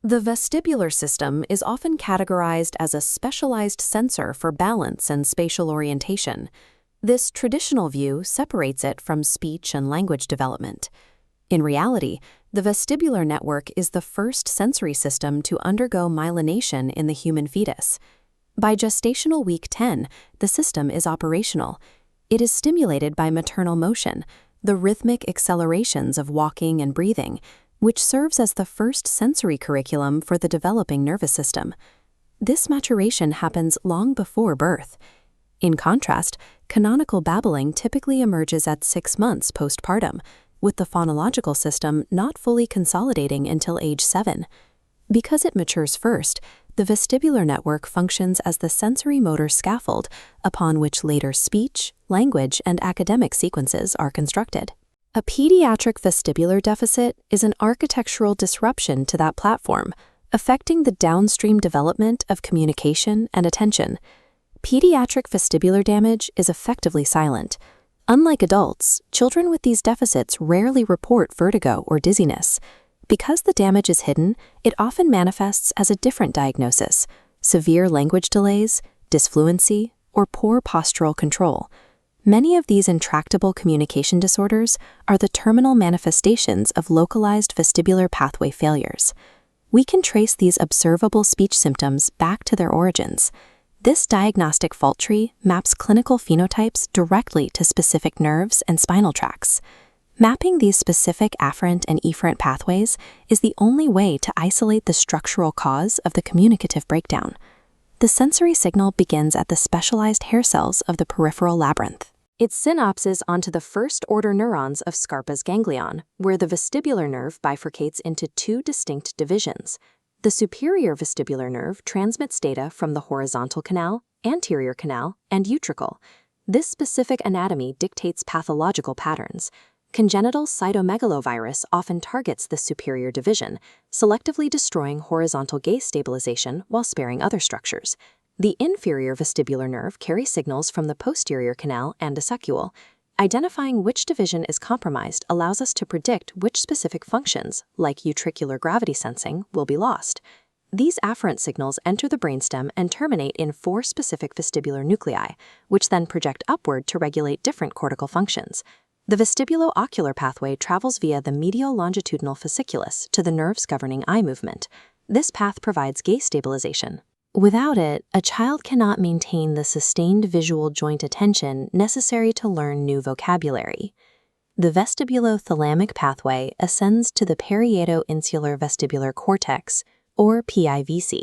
The vestibular system is often categorized as a specialized sensor for balance and spatial orientation. This traditional view separates it from speech and language development. In reality, the vestibular network is the first sensory system to undergo myelination in the human fetus. By gestational week 10, the system is operational. It is stimulated by maternal motion, the rhythmic accelerations of walking and breathing, which serves as the first sensory curriculum for the developing nervous system. This maturation happens long before birth. In contrast, canonical babbling typically emerges at 6 months postpartum, with the phonological system not fully consolidating until age 7. Because it matures first, the vestibular network functions as the sensory motor scaffold upon which later speech, language, and academic sequences are constructed. A pediatric vestibular deficit is an architectural disruption to that platform, affecting the downstream development of communication and attention. Pediatric vestibular damage is effectively silent. Unlike adults, children with these deficits rarely report vertigo or dizziness. Because the damage is hidden, it often manifests as a different diagnosis: severe language delays, dysfluency, or poor postural control. Many of these intractable communication disorders are the terminal manifestations of localized vestibular pathway failures. We can trace these observable speech symptoms back to their origins. This diagnostic fault tree maps clinical phenotypes directly to specific nerves and spinal tracts. Mapping these specific afferent and efferent pathways is the only way to isolate the structural cause of the communicative breakdown. The sensory signal begins at the specialized hair cells of the peripheral labyrinth. It synapses onto the first-order neurons of Scarpa's ganglion, where the vestibular nerve bifurcates into 2 distinct divisions. The superior vestibular nerve transmits data from the horizontal canal, anterior canal, and utricle. This specific anatomy dictates pathological patterns. Congenital cytomegalovirus often targets the superior division, selectively destroying horizontal gaze stabilization while sparing other structures. The inferior vestibular nerve carries signals from the posterior canal and saccule. Identifying which division is compromised allows us to predict which specific functions, like utricular gravity sensing, will be lost. These afferent signals enter the brainstem and terminate in 4 specific vestibular nuclei, which then project upward to regulate different cortical functions. The vestibulo-ocular pathway travels via the medial longitudinal fasciculus to the nerves governing eye movement. This path provides gaze stabilization. Without it, a child cannot maintain the sustained visual joint attention necessary to learn new vocabulary. The vestibulo-thalamic pathway ascends to the parieto-insular vestibular cortex, or PIVC.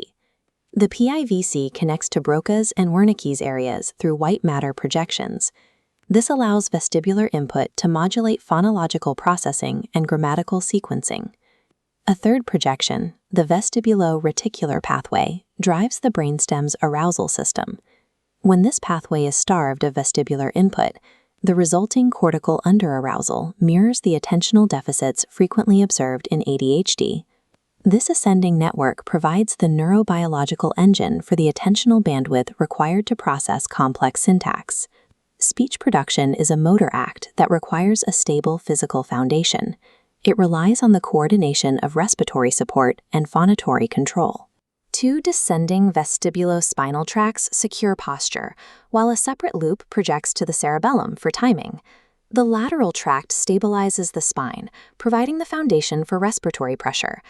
The PIVC connects to Broca's and Wernicke's areas through white matter projections. This allows vestibular input to modulate phonological processing and grammatical sequencing. A third projection, the vestibulo-reticular pathway, drives the brainstem's arousal system. When this pathway is starved of vestibular input, the resulting cortical underarousal mirrors the attentional deficits frequently observed in ADHD. This ascending network provides the neurobiological engine for the attentional bandwidth required to process complex syntax. Speech production is a motor act that requires a stable physical foundation. It relies on the coordination of respiratory support and phonatory control. 2 descending vestibulospinal tracts secure posture, while a separate loop projects to the cerebellum for timing. The lateral tract stabilizes the spine, providing the foundation for respiratory pressure.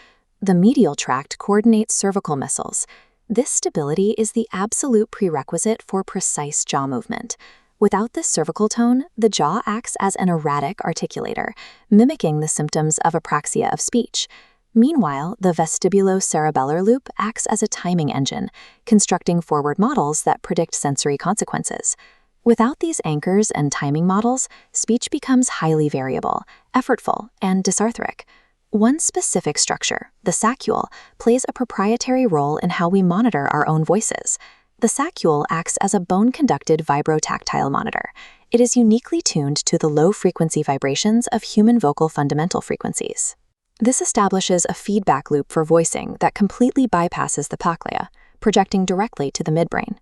The medial tract coordinates cervical muscles. This stability is the absolute prerequisite for precise jaw movement. Without this cervical tone, the jaw acts as an erratic articulator, mimicking the symptoms of apraxia of speech. Meanwhile, the vestibulocerebellar loop acts as a timing engine, constructing forward models that predict sensory consequences. Without these anchors and timing models, speech becomes highly variable, effortful, and dysarthric. One specific structure, the saccule, plays a proprietary role in how we monitor our own voices. The saccule acts as a bone-conducted vibrotactile monitor. It is uniquely tuned to the low-frequency vibrations of human vocal fundamental frequencies. This establishes a feedback loop for voicing that completely bypasses the cochlea, projecting directly to the midbrain.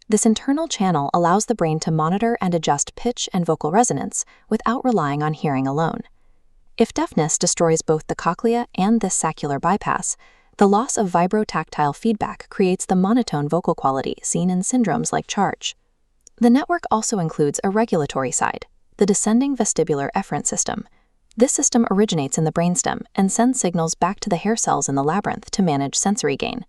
This internal channel allows the brain to monitor and adjust pitch and vocal resonance without relying on hearing alone. If deafness destroys both the cochlea and this saccular bypass, The loss of vibrotactile feedback creates the monotone vocal quality seen in syndromes like charge. The network also includes a regulatory side, the descending vestibular efferent system. This system originates in the brainstem and sends signals back to the hair cells in the labyrinth to manage sensory gain.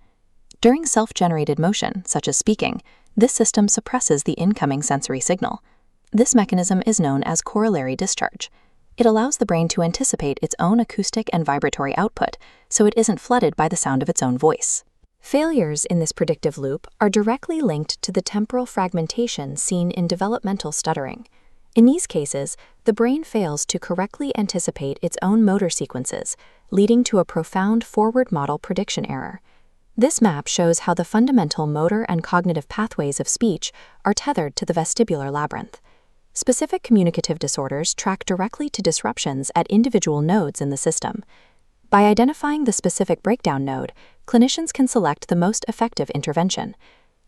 During self-generated motion, such as speaking, this system suppresses the incoming sensory signal. This mechanism is known as corollary discharge. It allows the brain to anticipate its own acoustic and vibratory output, so it isn't flooded by the sound of its own voice. Failures in this predictive loop are directly linked to the temporal fragmentation seen in developmental stuttering. In these cases, the brain fails to correctly anticipate its own motor sequences, leading to a profound forward model prediction error. This map shows how the fundamental motor and cognitive pathways of speech are tethered to the vestibular labyrinth. Specific communicative disorders track directly to disruptions at individual nodes in the system. By identifying the specific breakdown node, clinicians can select the most effective intervention.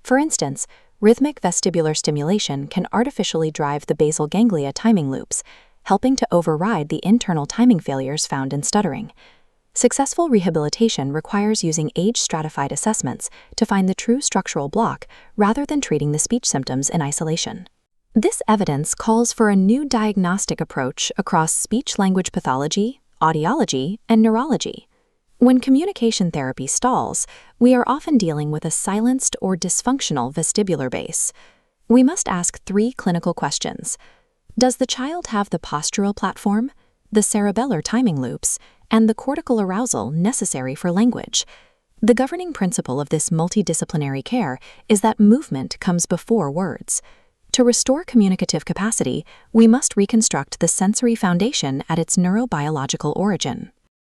For instance, rhythmic vestibular stimulation can artificially drive the basal ganglia timing loops, helping to override the internal timing failures found in stuttering. Successful rehabilitation requires using age-stratified assessments to find the true structural block rather than treating the speech symptoms in isolation. This evidence calls for a new diagnostic approach across speech-language pathology, audiology, and neurology. When communication therapy stalls, we are often dealing with a silenced or dysfunctional vestibular base. We must ask 3 clinical questions. Does the child have the postural platform, the cerebellar timing loops, and the cortical arousal necessary for language? The governing principle of this multidisciplinary care is that movement comes before words. To restore communicative capacity, we must reconstruct the sensory foundation at its neurobiological origin.